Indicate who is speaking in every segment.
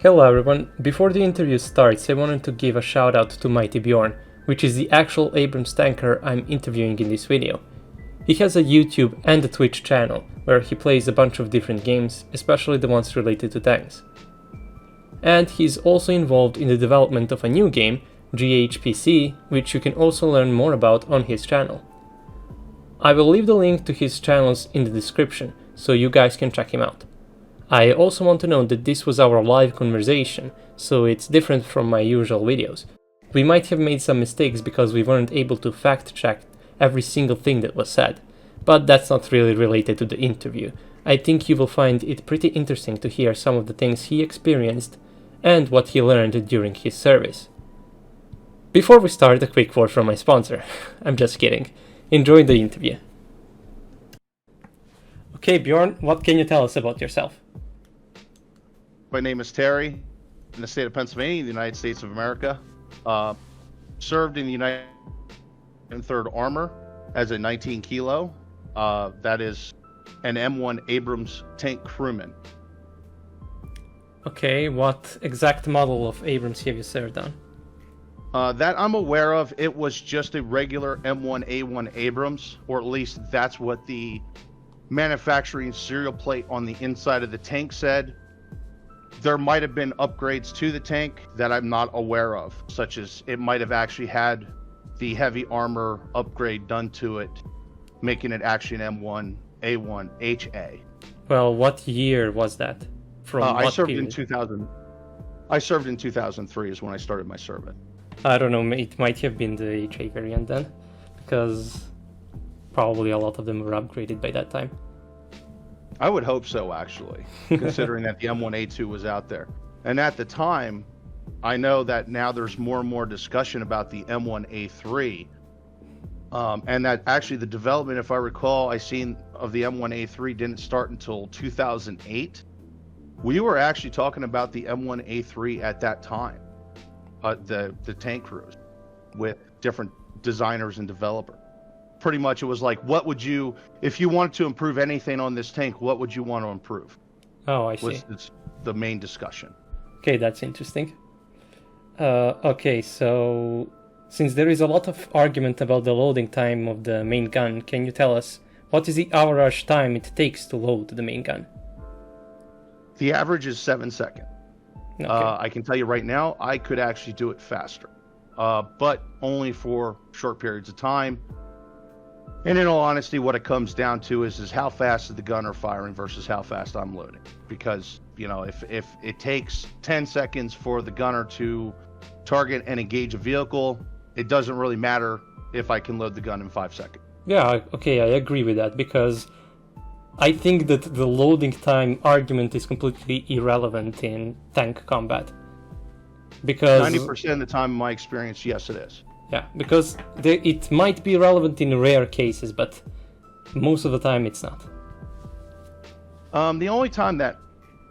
Speaker 1: Hello everyone, before the interview starts I wanted to give a shout out to Mighty Bjorn, which is the actual Abrams tanker I'm interviewing in this video. He has a YouTube and a Twitch channel, where he plays a bunch of different games, especially the ones related to tanks. And he's also involved in the development of a new game, GHPC, which you can also learn more about on his channel. I will leave the link to his channels in the description, so you guys can check him out. I also want to note that this was our live conversation, so it's different from my usual videos. We might have made some mistakes because we weren't able to fact check every single thing that was said, but that's not really related to the interview. I think you will find it pretty interesting to hear some of the things he experienced and what he learned during his service. Before we start, a quick word from my sponsor. I'm just kidding. Enjoy the interview. Okay, Bjorn, what can you tell us about yourself?
Speaker 2: My name is Terry, in the state of Pennsylvania, the United States of America. Served in the United 3rd Armor as a 19 kilo. That is an M1 Abrams tank crewman.
Speaker 1: Okay, what exact model of Abrams have you served on?
Speaker 2: That I'm aware of, it was just a regular M1A1 Abrams, or at least that's what the manufacturing serial plate on the inside of the tank said. There might have been upgrades to the tank that I'm not aware of, such as it might have actually had the heavy armor upgrade done to it, making it actually an M1A1 HA.
Speaker 1: Well, what year was that? From
Speaker 2: I
Speaker 1: what
Speaker 2: served
Speaker 1: period?
Speaker 2: in 2000. I served in 2003 is when I started my service.
Speaker 1: I don't know, it might have been the HA variant then, because probably a lot of them were upgraded by that time.
Speaker 2: I would hope so, actually, considering that the M1A2 was out there. And at the time, I know that now there's more and more discussion about the M1A3, and that actually the development, if I recall, I seen of the M1A3 didn't start until 2008. We were actually talking about the M1A3 at that time, the tank crews, with different designers and developers. Pretty much it was like, what would you, if you wanted to improve anything on this tank, what would you want to improve?
Speaker 1: Oh, I see.
Speaker 2: Was the main discussion.
Speaker 1: Okay, that's interesting. Okay, so since there is a lot of argument about the loading time of the main gun, can you tell us what is the average time it takes to load the main gun?
Speaker 2: The average is 7 seconds.
Speaker 1: Okay.
Speaker 2: I can tell you right now, I could actually do it faster, but only for short periods of time. And in all honesty, what it comes down to is how fast is the gunner firing versus how fast I'm loading. Because, you know, if it takes 10 seconds for the gunner to target and engage a vehicle, it doesn't really matter if I can load the gun in 5 seconds.
Speaker 1: Yeah, okay, I agree with that, because I think that the loading time argument is completely irrelevant in tank combat. Because
Speaker 2: 90% of the time in my experience, yes, it is.
Speaker 1: Yeah, because it might be relevant in rare cases, but most of the time it's not.
Speaker 2: The only time that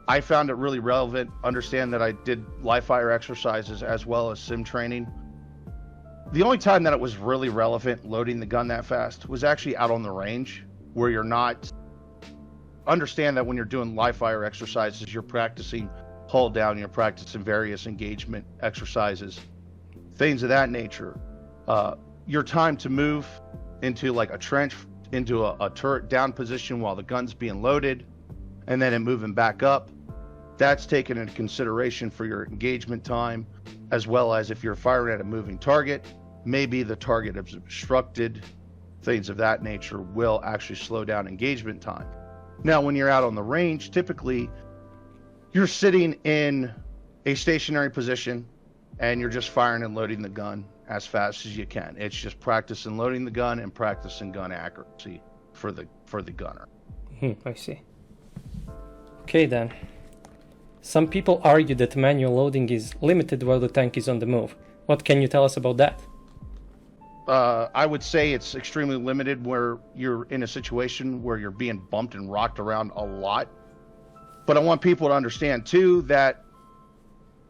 Speaker 2: I found it really relevant, understand that I did live fire exercises as well as sim training. The only time that it was really relevant loading the gun that fast was actually out on the range, where you're not, understand that when you're doing live fire exercises, you're practicing hull down, you're practicing various engagement exercises, things of that nature. Your time to move into like a trench, into a turret down position while the gun's being loaded, and then it moving back up, that's taken into consideration for your engagement time, as well as if you're firing at a moving target, maybe the target is obstructed, things of that nature will actually slow down engagement time. Now, when you're out on the range, typically you're sitting in a stationary position and you're just firing and loading the gun as fast as you can. It's just practicing loading the gun and practicing gun accuracy for the gunner.
Speaker 1: I see. Okay then. Some people argue that manual loading is limited while the tank is on the move. What can you tell us about that?
Speaker 2: I would say it's extremely limited where you're in a situation where you're being bumped and rocked around a lot. But I want people to understand too that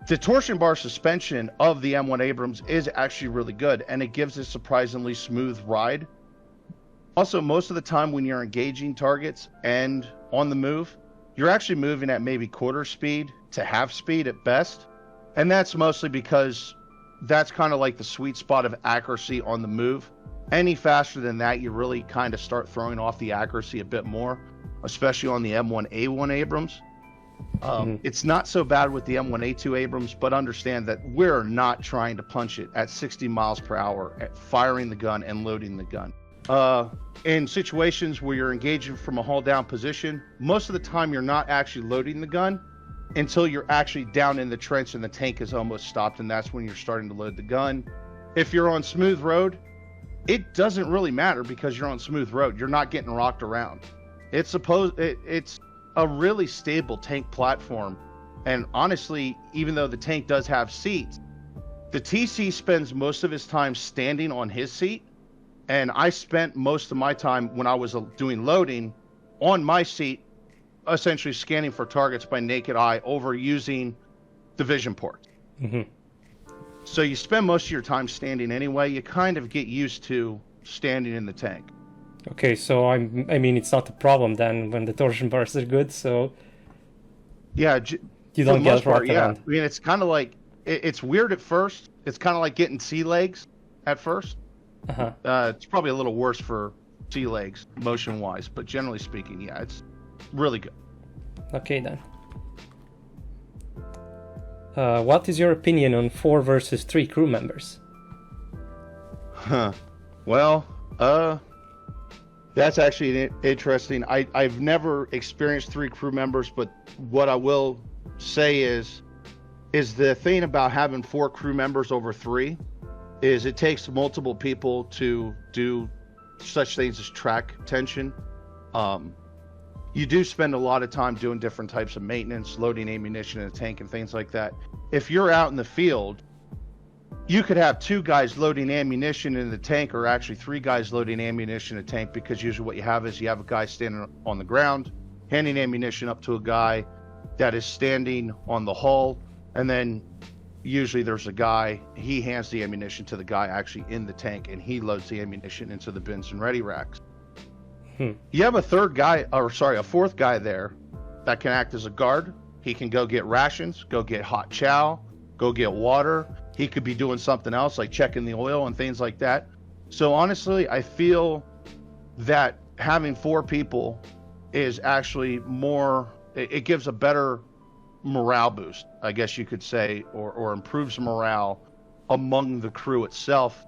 Speaker 2: the torsion bar suspension of the M1 Abrams is actually really good, and it gives a surprisingly smooth ride. Also, most of the time when you're engaging targets and on the move, you're actually moving at maybe quarter speed to half speed at best. And that's mostly because that's kind of like the sweet spot of accuracy on the move. Any faster than that, you really kind of start throwing off the accuracy a bit more, especially on the M1A1 Abrams. It's not so bad with the M1A2 Abrams, but understand that we're not trying to punch it at 60 miles per hour at firing the gun and loading the gun. In situations where you're engaging from a hull down position, most of the time you're not actually loading the gun until you're actually down in the trench and the tank is almost stopped, and that's when you're starting to load the gun. If you're on smooth road, it doesn't really matter because you're on smooth road. You're not getting rocked around. It's a really stable tank platform. And honestly, even though the tank does have seats, the TC spends most of his time standing on his seat. And I spent most of my time when I was doing loading on my seat, essentially scanning for targets by naked eye over using the vision ports. So you spend most of your time standing anyway. You kind of get used to standing in the tank.
Speaker 1: Okay, so I mean, it's not a problem then when the torsion bars are good, so...
Speaker 2: Yeah,
Speaker 1: you don't get rocked around.
Speaker 2: I mean, it's kind of like, it's weird at first. It's kind of like getting sea legs at first. It's probably a little worse for sea legs, motion-wise, but generally speaking, yeah, it's really good.
Speaker 1: Okay, then. What is your opinion on 4 versus 3 crew members?
Speaker 2: Well, that's actually interesting. I've never experienced 3 crew members, but what I will say is the thing about having 4 crew members over 3 is it takes multiple people to do such things as track tension. You do spend a lot of time doing different types of maintenance, loading ammunition in a tank and things like that. If you're out in the field, you could have 2 guys loading ammunition in the tank, or actually 3 guys loading ammunition in a tank, because usually what you have is you have a guy standing on the ground, handing ammunition up to a guy that is standing on the hull, and then usually there's a guy, he hands the ammunition to the guy actually in the tank, and he loads the ammunition into the bins and ready racks. You have a 4th guy there that can act as a guard. He can go get rations, go get hot chow, go get water. He could be doing something else like checking the oil and things like that. So honestly, I feel that having 4 people is actually more, it gives a better morale boost, I guess you could say, or improves morale among the crew itself,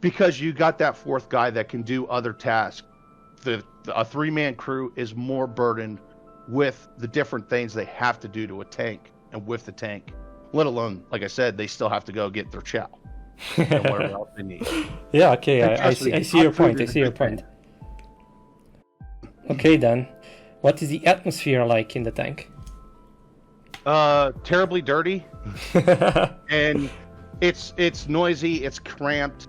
Speaker 2: because you got that 4th guy that can do other tasks. A 3-man crew is more burdened with the different things they have to do to a tank and with the tank, let alone, like I said, they still have to go get their chow and whatever else they need.
Speaker 1: Yeah, okay, I see your point. Okay, then, what is the atmosphere like in the tank?
Speaker 2: Terribly dirty, and it's noisy, it's cramped.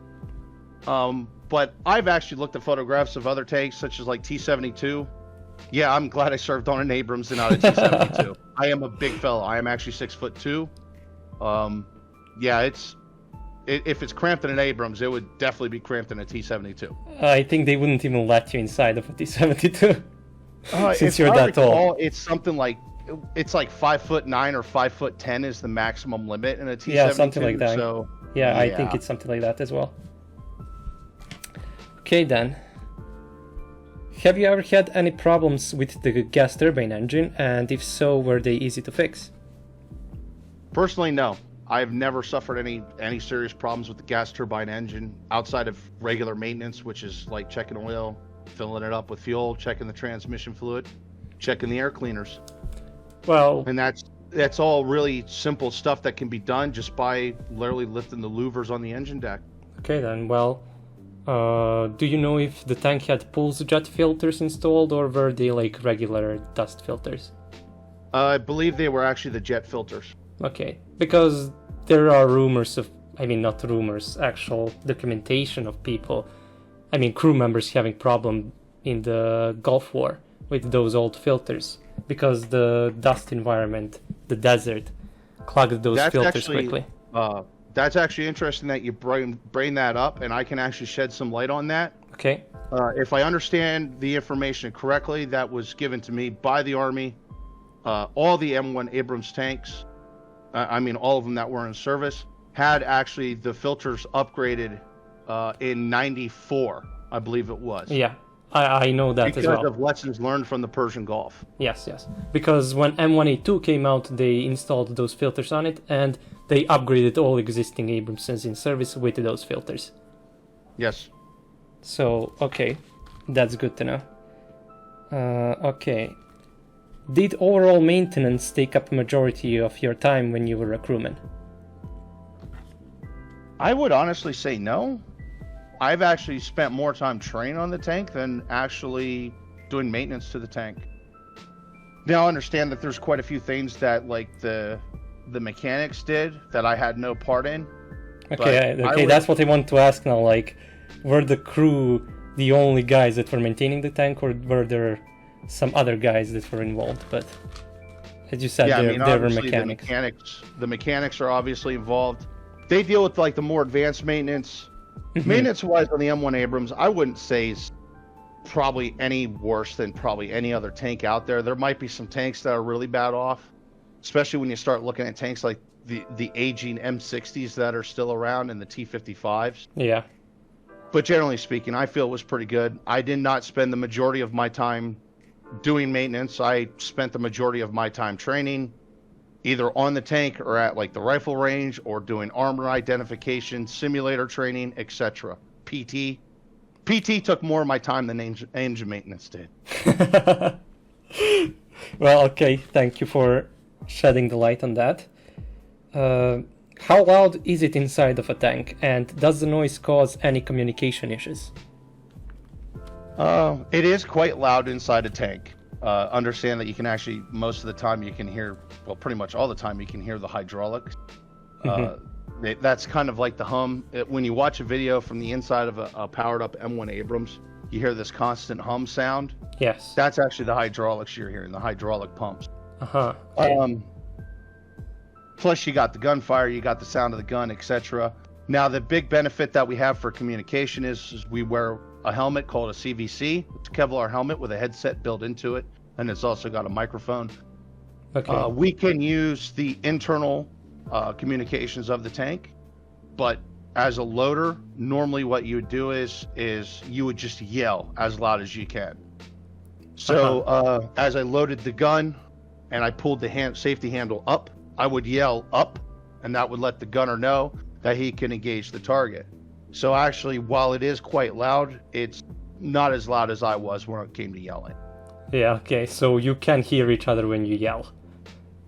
Speaker 2: But I've actually looked at photographs of other tanks, such as like T-72. Yeah, I'm glad I served on an Abrams and not a T-72. I am a big fella. I am actually 6'2". Yeah, if it's cramped in an Abrams, it would definitely be cramped in a T-72.
Speaker 1: I think they wouldn't even let you inside of a T-72 since you're that tall.
Speaker 2: It's something like, it's like 5'9" or 5'10" is the maximum limit in a T-72.
Speaker 1: Yeah, something like that.
Speaker 2: So
Speaker 1: yeah, I think it's something like that as well. Okay, then. Have you ever had any problems with the gas turbine engine, and if so, were they easy to fix?
Speaker 2: Personally, no. I've never suffered any serious problems with the gas turbine engine outside of regular maintenance, which is like checking oil, filling it up with fuel, checking the transmission fluid, checking the air cleaners.
Speaker 1: Well,
Speaker 2: and that's all really simple stuff that can be done just by literally lifting the louvers on the engine deck.
Speaker 1: Okay, then. Well, do you know if the tank had pulse jet filters installed, or were they like regular dust filters?
Speaker 2: I believe they were actually the jet filters.
Speaker 1: Okay, because there are rumors of, I mean, not rumors, actual documentation of people, I mean, crew members having problem in the Gulf War with those old filters, because the dust environment, the desert, clogged those filters quickly.
Speaker 2: That's actually interesting that you bring that up, and I can actually shed some light on that.
Speaker 1: Okay.
Speaker 2: If I understand the information correctly, that was given to me by the Army all the M1 Abrams tanks, I mean all of them that were in service, had actually the filters upgraded in 94, I believe it was.
Speaker 1: Yeah, I know that as well.
Speaker 2: Because of lessons learned from the Persian Gulf.
Speaker 1: Yes. Because when M1A2 came out, they installed those filters on it, and they upgraded all existing Abramses in service with those filters.
Speaker 2: Yes.
Speaker 1: So, okay, that's good to know. Okay. Did overall maintenance take up a majority of your time when you were a crewman?
Speaker 2: I would honestly say no. I've actually spent more time training on the tank than actually doing maintenance to the tank. Now I understand that there's quite a few things that like the mechanics did that I had no part in.
Speaker 1: Okay, that's what I want to ask now. Like, were the crew the only guys that were maintaining the tank, or were there some other guys that were involved? But as you said, there were mechanics.
Speaker 2: The mechanics are obviously involved. They deal with like the more advanced maintenance. Maintenance-wise on the M1 Abrams, I wouldn't say is probably any worse than probably any other tank out there. There might be some tanks that are really bad off, especially when you start looking at tanks like the aging M60s that are still around and the T55s.
Speaker 1: Yeah.
Speaker 2: But generally speaking, I feel it was pretty good. I did not spend the majority of my time doing maintenance. I spent the majority of my time training, either on the tank or at like the rifle range or doing armor identification, simulator training, etc. PT took more of my time than engine maintenance did.
Speaker 1: Well, okay, thank you for shedding the light on that. How loud is it inside of a tank, and does the noise cause any communication issues?
Speaker 2: It is quite loud inside a tank. Understand that you can actually, most of the time you can hear, well, pretty much all the time you can hear the hydraulics. That's kind of like the hum. When you watch a video from the inside of a powered up M1 Abrams, you hear this constant hum sound.
Speaker 1: Yes.
Speaker 2: That's actually the hydraulics you're hearing, the hydraulic pumps.
Speaker 1: Okay.
Speaker 2: Plus you got the gunfire, you got the sound of the gun, etc. Now the big benefit that we have for communication is we wear a helmet called a CVC. It's a Kevlar helmet with a headset built into it, and it's also got a microphone.
Speaker 1: Okay.
Speaker 2: We can use the internal communications of the tank, but as a loader, normally what you would do is you would just yell as loud as you can. So as I loaded the gun and I pulled the safety handle up, I would yell up, and that would let the gunner know that he can engage the target. So actually, while it is quite loud, it's not as loud as I was when it came to yelling.
Speaker 1: Yeah, okay, so you can hear each other when you yell.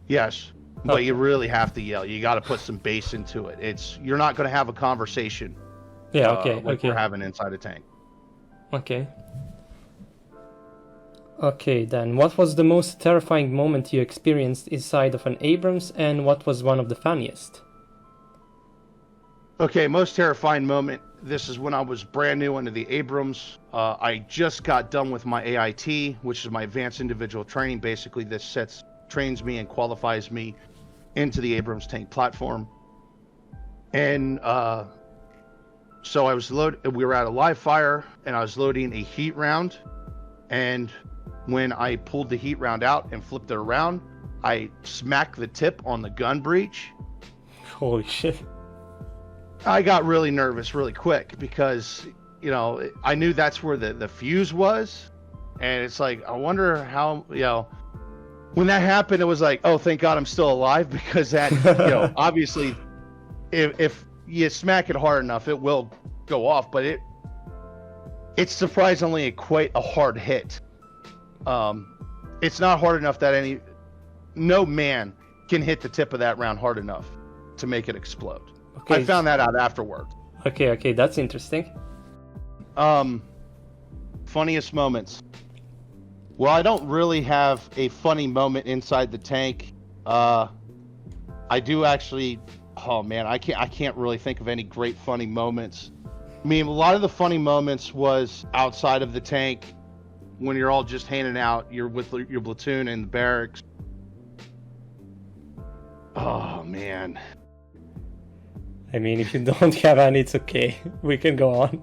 Speaker 2: Yes, but you really have to yell. You got to put some bass into it. You're not going to have a conversation.
Speaker 1: Yeah,
Speaker 2: like we're having inside a tank.
Speaker 1: Okay. Okay, then, what was the most terrifying moment you experienced inside of an Abrams, and what was one of the funniest?
Speaker 2: Okay, most terrifying moment. This is when I was brand new into the Abrams. I just got done with my AIT, which is my advanced individual training. Basically, this trains me and qualifies me into the Abrams tank platform. And so I was we were at a live fire, and I was loading a heat round. And when I pulled the heat round out and flipped it around, I smacked the tip on the gun breech.
Speaker 1: Holy shit.
Speaker 2: I got really nervous really quick because, you know, I knew that's where the fuse was. And it's like, I wonder how, you know, when that happened, it was like, oh, thank God I'm still alive, because that, you know, obviously if you smack it hard enough, it will go off, but it's surprisingly quite a hard hit. It's not hard enough that no man can hit the tip of that round hard enough to make it explode. Okay. I found that out afterward.
Speaker 1: Okay, that's interesting.
Speaker 2: Funniest moments. Well, I don't really have a funny moment inside the tank. I do actually. Oh man, I can't really think of any great funny moments. I mean, a lot of the funny moments was outside of the tank when you're all just hanging out. You're with your platoon in the barracks. Oh man.
Speaker 1: I mean, if you don't have any, it's okay. We can go on.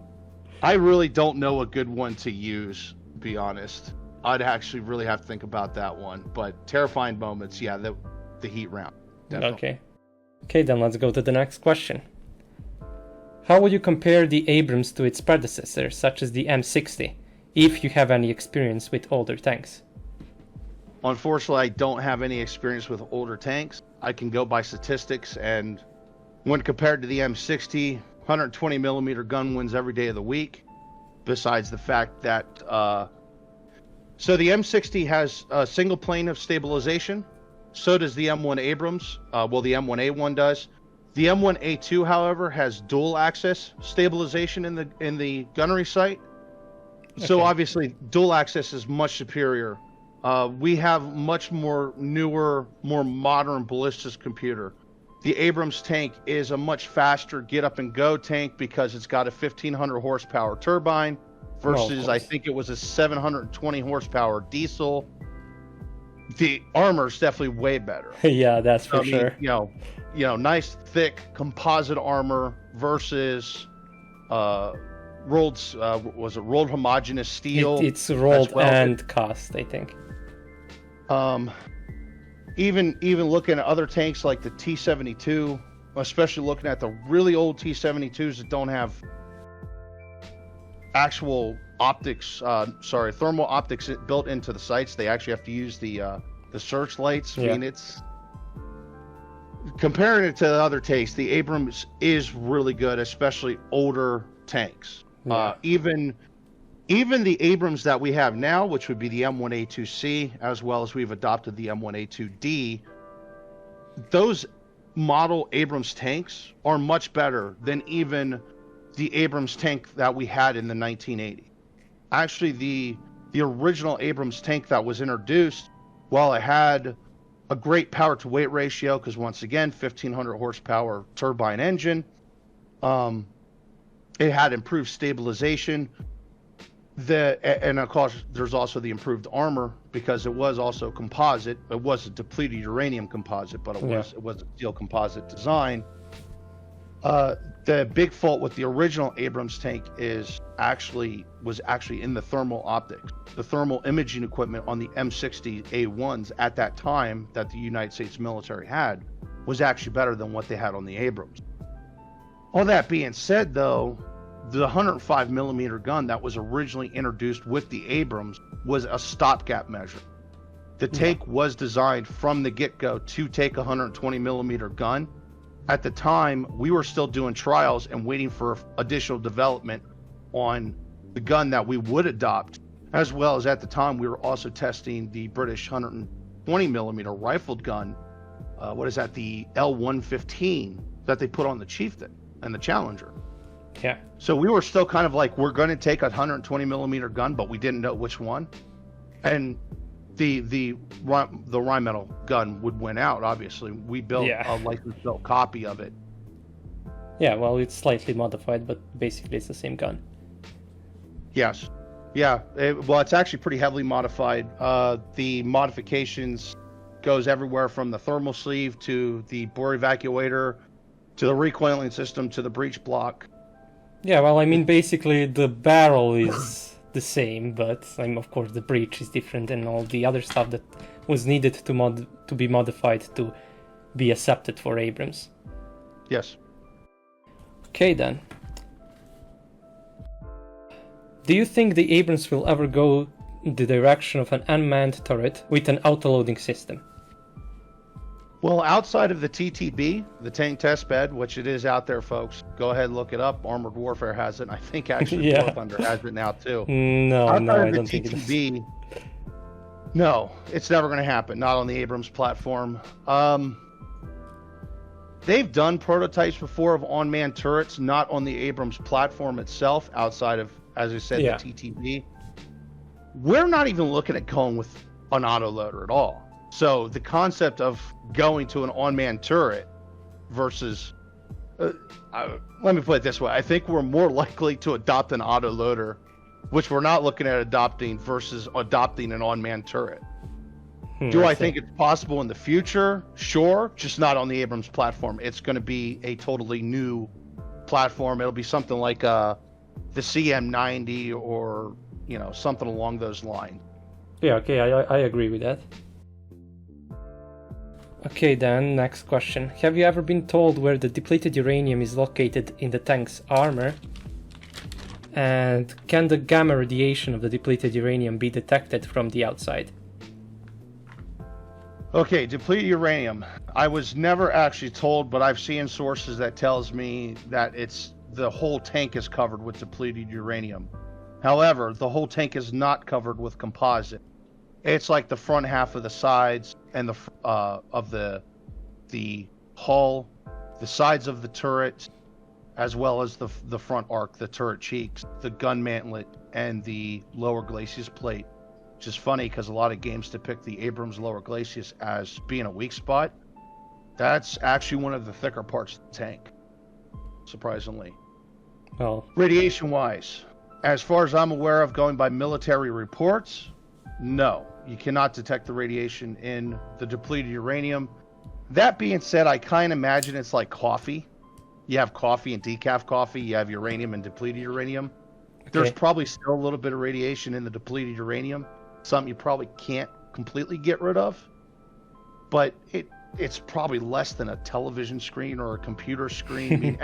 Speaker 2: I really don't know a good one to use, to be honest. I'd actually really have to think about that one. But terrifying moments, yeah, the heat round. Definitely.
Speaker 1: Okay, then let's go to the next question. How would you compare the Abrams to its predecessor, such as the M60, if you have any experience with older tanks?
Speaker 2: Unfortunately, I don't have any experience with older tanks. I can go by statistics, and when compared to the M60, 120 millimeter gun wins every day of the week. Besides the fact that, so the M60 has a single plane of stabilization. So does the M1 Abrams. Well, the M1A1 does. The M1A2, however, has dual axis stabilization in the gunnery sight. So obviously, dual axis is much superior. We have much more newer, more modern ballistics computer. The Abrams tank is a much faster get up and go tank because it's got a 1500 horsepower turbine versus I think it was a 720 horsepower diesel. The armor's definitely way better.
Speaker 1: Yeah, that's for sure.
Speaker 2: You know, nice thick composite armor versus rolled rolled homogeneous steel?
Speaker 1: It's rolled and cast, I think.
Speaker 2: Even looking at other tanks like the T-72, especially looking at the really old T-72s that don't have actual optics, thermal optics built into the sights. They actually have to use the searchlights.
Speaker 1: Yeah.
Speaker 2: I mean, it's comparing it to the other tanks. The Abrams is really good, especially older tanks.
Speaker 1: Yeah.
Speaker 2: Even the Abrams that we have now, which would be the M1A2C, as well as we've adopted the M1A2D, those model Abrams tanks are much better than even the Abrams tank that we had in the 1980s. Actually, the original Abrams tank that was introduced, while it had a great power to weight ratio, because once again, 1500 horsepower turbine engine, it had improved stabilization. And of course, there's also the improved armor because it was also composite. It was a depleted uranium composite, but it was a steel composite design. The big fault with the original Abrams tank was actually in the thermal optics. The thermal imaging equipment on the M60A1s at that time that the United States military had was actually better than what they had on the Abrams. All that being said, though, the 105 millimeter gun that was originally introduced with the Abrams was a stopgap measure. The tank was designed from the get-go to take a 120 millimeter gun. At the time, we were still doing trials and waiting for additional development on the gun that we would adopt, as well as at the time we were also testing the British 120 millimeter rifled gun. The L115 that they put on the Chieftain and the Challenger.
Speaker 1: Yeah.
Speaker 2: So we were still kind of like, we're going to take a 120 millimeter gun, but we didn't know which one. And the Rheinmetall gun would win out. Obviously, we built a license-built copy of it.
Speaker 1: Yeah, well, it's slightly modified, but basically it's the same gun.
Speaker 2: Yes. Yeah. It's actually pretty heavily modified. The modifications goes everywhere from the thermal sleeve to the bore evacuator to the recoiling system to the breech block.
Speaker 1: Yeah, well, I mean, basically the barrel is the same, but of course the breech is different and all the other stuff that was needed to be modified to be accepted for Abrams.
Speaker 2: Yes.
Speaker 1: Okay, then. Do you think the Abrams will ever go in the direction of an unmanned turret with an autoloading system?
Speaker 2: Well, outside of the TTB, the tank test bed, which it is out there, folks, go ahead and look it up. Armored Warfare has it. And I think actually War Thunder has it now too.
Speaker 1: No, I don't think it is.
Speaker 2: No, it's never going to happen. Not on the Abrams platform. They've done prototypes before of on-man turrets, not on the Abrams platform itself, outside of, as I said, the TTB. We're not even looking at going with an autoloader at all. So the concept of going to an on-man turret versus, let me put it this way, I think we're more likely to adopt an autoloader, which we're not looking at adopting, versus adopting an on-man turret. Do I think it's possible in the future? Sure, just not on the Abrams platform. It's going to be a totally new platform. It'll be something like the CM90 or something along those lines.
Speaker 1: Yeah, okay, I agree with that. Okay, then, next question. Have you ever been told where the depleted uranium is located in the tank's armor? And can the gamma radiation of the depleted uranium be detected from the outside?
Speaker 2: Okay, depleted uranium. I was never actually told, but I've seen sources that tells me that the whole tank is covered with depleted uranium. However, the whole tank is not covered with composite. It's like the front half of the sides and the hull, the sides of the turret, as well as the front arc, the turret cheeks, the gun mantlet, and the lower glacis plate. Which is funny because a lot of games depict the Abrams lower glacis as being a weak spot. That's actually one of the thicker parts of the tank, surprisingly.
Speaker 1: Well,
Speaker 2: radiation-wise, as far as I'm aware of, going by military reports, no, you cannot detect the radiation in the depleted uranium. That being said, I kind of imagine it's like coffee. You have coffee and decaf coffee, you have uranium and depleted uranium. Okay. There's probably still a little bit of radiation in the depleted uranium, something you probably can't completely get rid of, but it's probably less than a television screen or a computer screen. I mean,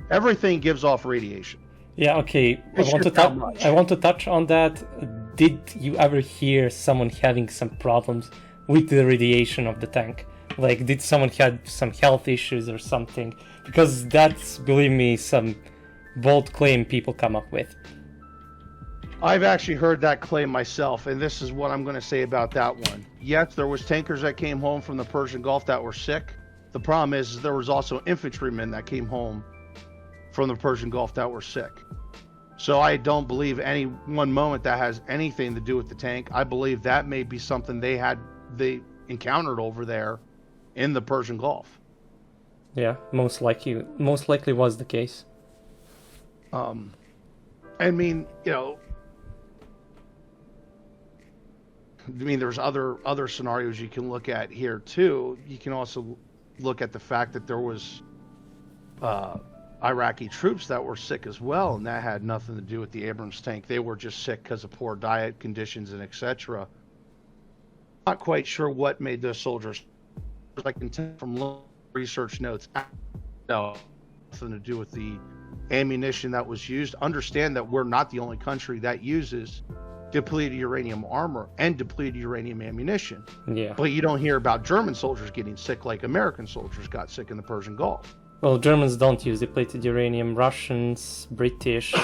Speaker 2: everything gives off radiation.
Speaker 1: Yeah, okay. I want to touch on that. Did you ever hear someone having some problems with the radiation of the tank? Like, did someone have some health issues or something? Because that's, believe me, some bold claim people come up with.
Speaker 2: I've actually heard that claim myself, and this is what I'm going to say about that one. Yes, there was tankers that came home from the Persian Gulf that were sick. The problem is there was also infantrymen that came home from the Persian Gulf that were sick. So I don't believe any one moment that has anything to do with the tank. I believe that may be something they encountered over there in the Persian Gulf.
Speaker 1: Yeah, most likely was the case.
Speaker 2: I mean, there's other scenarios you can look at here too. You can also look at the fact that there was Iraqi troops that were sick as well, and that had nothing to do with the Abrams tank. They were just sick because of poor diet conditions and etc. Not quite sure what made those soldiers. I can tell from research notes, no, nothing to do with the ammunition that was used. Understand that we're not the only country that uses depleted uranium armor and depleted uranium ammunition.
Speaker 1: Yeah.
Speaker 2: But you don't hear about German soldiers getting sick like American soldiers got sick in the Persian Gulf.
Speaker 1: Well, Germans don't use depleted uranium. Russians, British,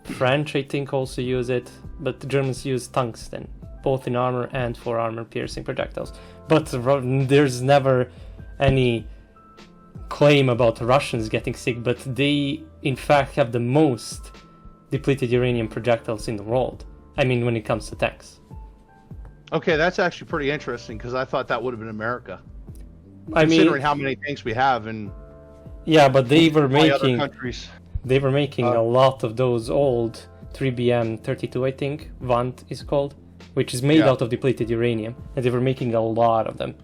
Speaker 1: French, I think, also use it. But the Germans use tungsten, both in armor and for armor-piercing projectiles. But there's never any claim about Russians getting sick, but they, in fact, have the most depleted uranium projectiles in the world. I mean, when it comes to tanks.
Speaker 2: Okay, that's actually pretty interesting, because I thought that would have been America. Considering how many tanks we have, and
Speaker 1: yeah, but they were making
Speaker 2: a
Speaker 1: a lot of those old 3BM32, I think, Vant is called, which is made out of depleted uranium, and they were making a lot of them.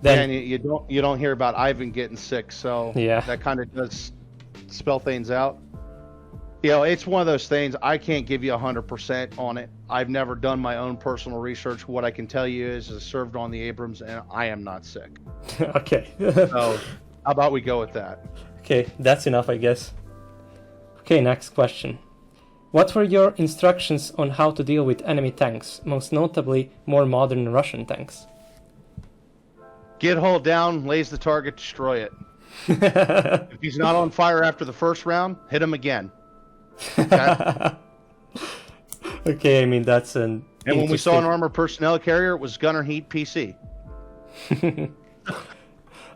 Speaker 2: Then you don't hear about Ivan getting sick, so that kind of does spell things out. It's one of those things. I can't give you 100% on it. I've never done my own personal research. What I can tell you is I served on the Abrams, and I am not sick.
Speaker 1: Okay.
Speaker 2: So how about we go with that?
Speaker 1: Okay, that's enough, I guess. Okay, next question. What were your instructions on how to deal with enemy tanks, most notably more modern Russian tanks?
Speaker 2: Get hull down, lays the target, destroy it. If he's not on fire after the first round, hit him again.
Speaker 1: Okay, I mean, that's an
Speaker 2: And when we saw an armored personnel carrier, it was gunner heat PC.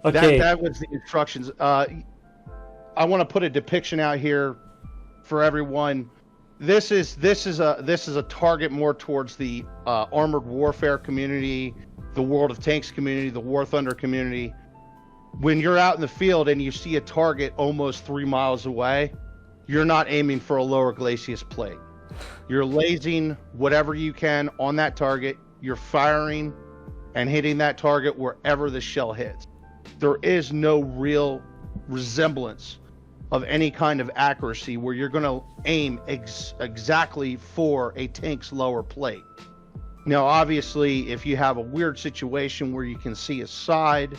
Speaker 1: Okay.
Speaker 2: That was the instructions. I want to put a depiction out here for everyone. This is a target more towards the armored warfare community, the World of Tanks community, the War Thunder community. When you're out in the field and you see a target almost 3 miles away, you're not aiming for a lower glacis plate. You're lasing whatever you can on that target. You're firing and hitting that target wherever the shell hits. There is no real resemblance of any kind of accuracy where you're going to aim exactly for a tank's lower plate. Now, obviously, if you have a weird situation where you can see his side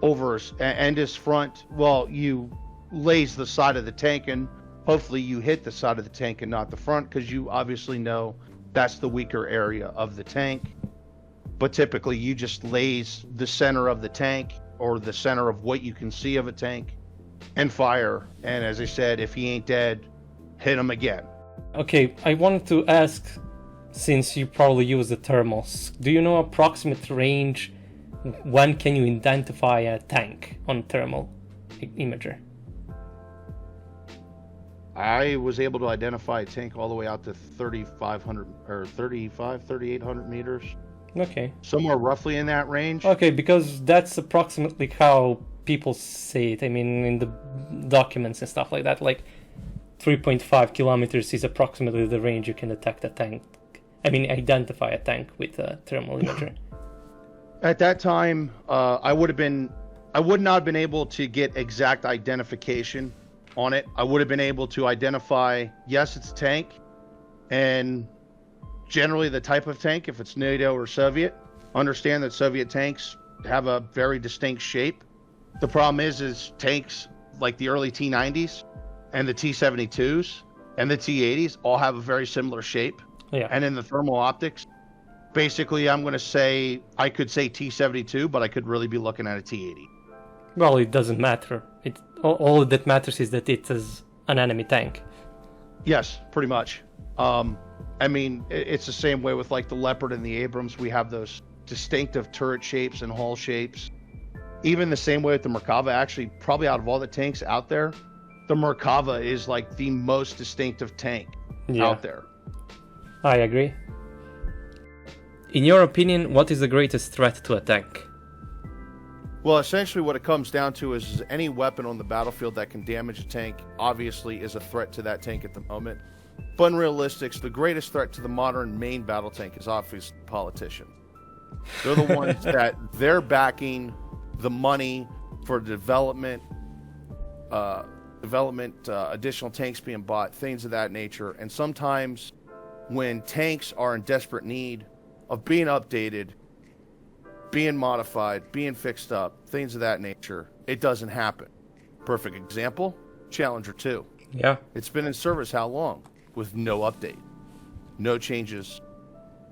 Speaker 2: over and his front, well, you laze the side of the tank, and hopefully you hit the side of the tank and not the front, because you obviously know that's the weaker area of the tank. But typically you just laze the center of the tank, or the center of what you can see of a tank, and fire. And as I said, if he ain't dead, hit him again.
Speaker 1: Okay, I wanted to ask, since you probably use the thermals, do you know approximate range? When can you identify a tank on thermal imager?
Speaker 2: I was able to identify a tank all the way out to 3,800 meters.
Speaker 1: Okay.
Speaker 2: Somewhere roughly in that range.
Speaker 1: Okay, because that's approximately how people say it. I mean, in the documents and stuff like that, like 3.5 kilometers is approximately the range you can detect a tank. I mean, identify a tank with a thermal imager.
Speaker 2: At that time, I would not have been able to get exact identification on it. I would have been able to identify, yes, it's a tank, and generally the type of tank, if it's NATO or Soviet. Understand that Soviet tanks have a very distinct shape. The problem is tanks like the early T-90s and the T-72s and the T-80s all have a very similar shape.
Speaker 1: Yeah.
Speaker 2: And in the thermal optics, basically I'm going to say, I could say T-72, but I could really be looking at a T-80.
Speaker 1: Well, it doesn't matter. All that matters is that it is an enemy tank.
Speaker 2: Yes, pretty much. I mean, it's the same way with like the Leopard and the Abrams. We have those distinctive turret shapes and hull shapes. Even the same way with the Merkava. Actually, probably out of all the tanks out there, the Merkava is like the most distinctive tank out there.
Speaker 1: I agree. In your opinion, what is the greatest threat to a tank?
Speaker 3: Well, essentially what it comes down to is any weapon on the battlefield that can damage a tank obviously is a threat to that tank at the moment. But in realistics, the greatest threat to the modern main battle tank is obviously politicians. They're the ones that they're backing the money for development, additional tanks being bought, things of that nature. And sometimes when tanks are in desperate need of being updated, being modified, being fixed up, things of that nature, it doesn't happen. Perfect example, Challenger 2.
Speaker 1: Yeah.
Speaker 3: It's been in service how long? With no update, no changes,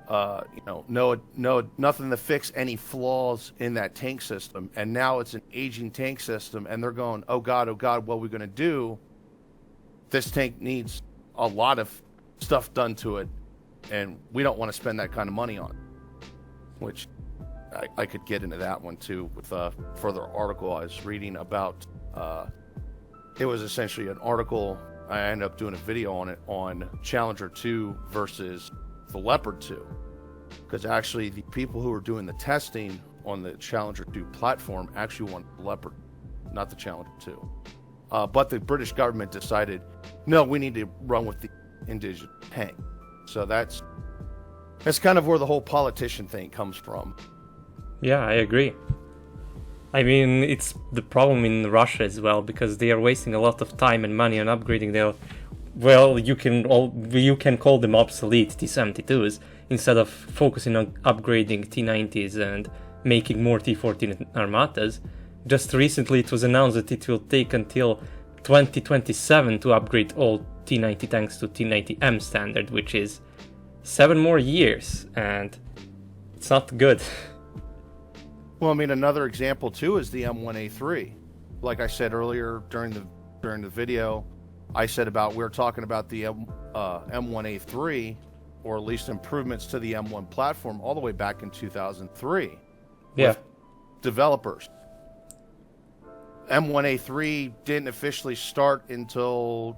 Speaker 3: nothing to fix any flaws in that tank system. And now it's an aging tank system, and they're going, oh God, what are we going to do? This tank needs a lot of stuff done to it, and we don't want to spend that kind of money on it. Which I could get into that one too with a further article I was reading about. It was essentially an article. I ended up doing a video on it on Challenger 2 versus the Leopard 2. Because actually the people who were doing the testing on the Challenger 2 platform actually wanted the Leopard, not the Challenger 2. But the British government decided, no, we need to run with the indigenous tank. So that's kind of where the whole politician thing comes from.
Speaker 1: Yeah, I agree. I mean, it's the problem in Russia as well, because they are wasting a lot of time and money on upgrading their, well, you can call them obsolete T-72s, instead of focusing on upgrading T-90s and making more T-14 Armatas. Just recently it was announced that it will take until 2027 to upgrade all T-90 tanks to T-90M standard, which is 7 more years, and it's not good.
Speaker 3: Well, I mean, another example too is the M1A3. Like I said earlier during the video, I said we were talking about the M1A3, or at least improvements to the M1 platform, all the way back in 2003.
Speaker 1: Yeah.
Speaker 3: With developers. M1A3 didn't officially start until,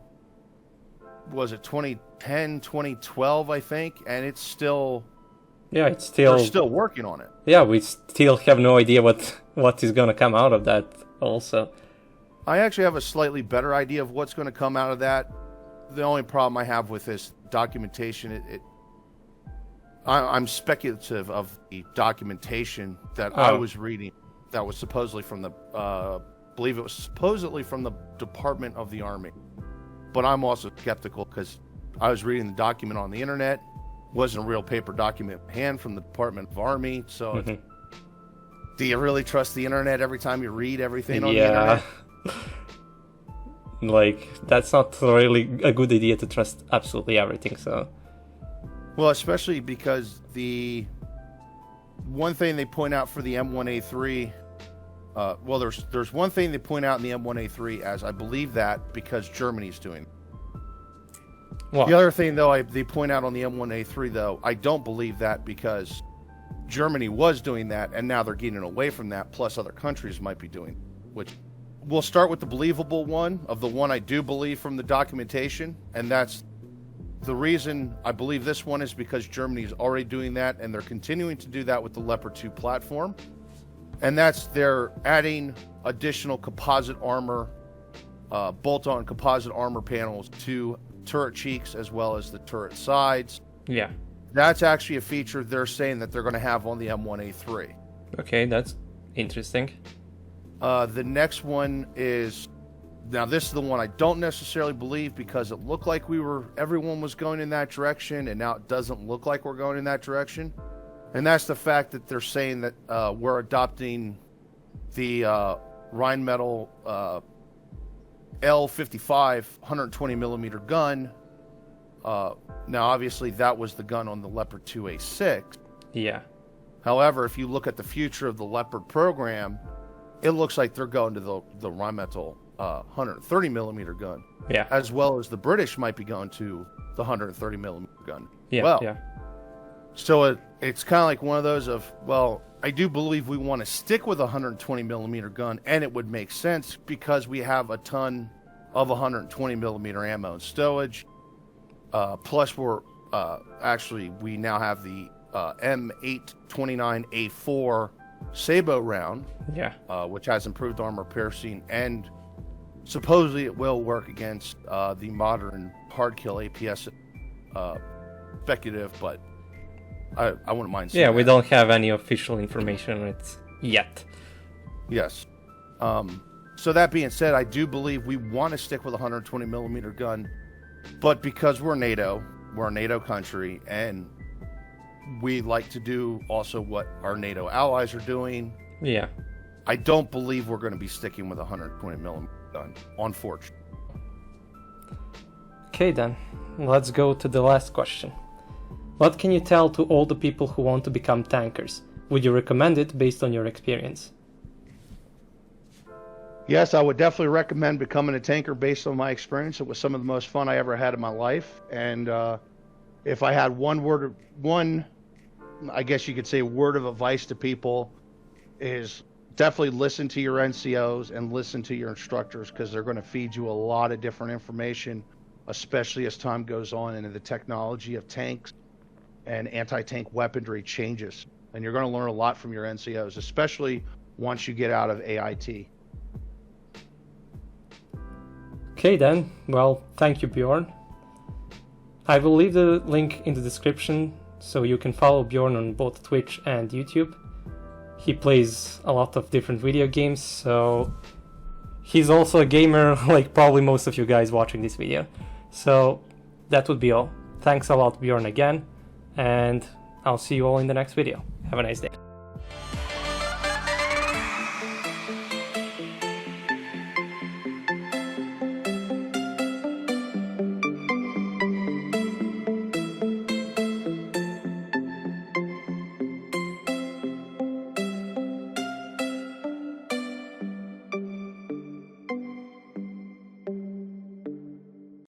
Speaker 3: was it 2010, 2012, I think, and it's still.
Speaker 1: Yeah, it's still.
Speaker 3: We're still working on it.
Speaker 1: Yeah, we still have no idea what is gonna come out of that. Also,
Speaker 3: I actually have a slightly better idea of what's going to come out of that. The only problem I have with this documentation, I'm speculative of the documentation that I was reading that was supposedly from the believe it was supposedly from the Department of the Army. But I'm also skeptical because I was reading the document on the internet. Wasn't a real paper document in hand from the Department of Army. So do you really trust the internet every time you read everything on the internet?
Speaker 1: Like, that's not really a good idea to trust absolutely everything, so...
Speaker 3: Well, especially because the one thing they point out for the M1A3... well, there's one thing they point out in the M1A3 as I believe that because Germany's doing it.
Speaker 1: What?
Speaker 3: The other thing, though, they point out on the M1A3, though, I don't believe that because Germany was doing that, and now they're getting away from that, plus other countries might be doing it, which... We'll start with the believable one, of the one I do believe from the documentation, and that's the reason I believe this one is because Germany is already doing that, and they're continuing to do that with the Leopard 2 platform. And that's they're adding additional composite armor, bolt-on composite armor panels to turret cheeks as well as the turret sides.
Speaker 1: Yeah.
Speaker 3: That's actually a feature they're saying that they're going to have on the M1A3.
Speaker 1: Okay, that's interesting.
Speaker 3: The next one is, now this is the one I don't necessarily believe because it looked like everyone was going in that direction, and now it doesn't look like we're going in that direction. And that's the fact that they're saying that we're adopting the Rheinmetall L55 120 millimeter gun. Now, obviously, that was the gun on the Leopard 2A6.
Speaker 1: Yeah.
Speaker 3: However, if you look at the future of the Leopard program, it looks like they're going to the Rheinmetall 130 millimeter gun.
Speaker 1: Yeah.
Speaker 3: As well as the British might be going to the 130 millimeter gun.
Speaker 1: Yeah.
Speaker 3: Well,
Speaker 1: yeah.
Speaker 3: So it's kind of like one of those of, well, I do believe we want to stick with a 120 millimeter gun, and it would make sense because we have a ton of 120 millimeter ammo and stowage. Plus, we now have the M1A3 Sabo round, which has improved armor piercing, and supposedly it will work against the modern hard kill APS speculative, but I wouldn't mind seeing
Speaker 1: we
Speaker 3: that.
Speaker 1: don't have any official information on it yet.
Speaker 3: Yes. So that being said, I do believe we want to stick with a 120 millimeter gun, but because we're NATO, we're a NATO country, and we like to do also what our NATO allies are doing.
Speaker 1: Yeah.
Speaker 3: I don't believe we're going to be sticking with a 120 millimeter gun, unfortunately.
Speaker 1: Okay then, let's go to the last question. What can you tell to all the people who want to become tankers? Would you recommend it based on your experience?
Speaker 2: Yes, I would definitely recommend becoming a tanker based on my experience. It was some of the most fun I ever had in my life. And if I had I guess you could say word of advice to people, is definitely listen to your NCOs and listen to your instructors, because they're going to feed you a lot of different information, especially as time goes on and the technology of tanks and anti-tank weaponry changes. And you're going to learn a lot from your NCOs, especially once you get out of AIT.
Speaker 1: Okay then, well, thank you, Bjorn. I will leave the link in the description so you can follow Bjorn on both Twitch and YouTube. He plays a lot of different video games, so he's also a gamer like probably most of you guys watching this video. So that would be all. Thanks a lot, Bjorn, again, and I'll see you all in the next video. Have a nice day.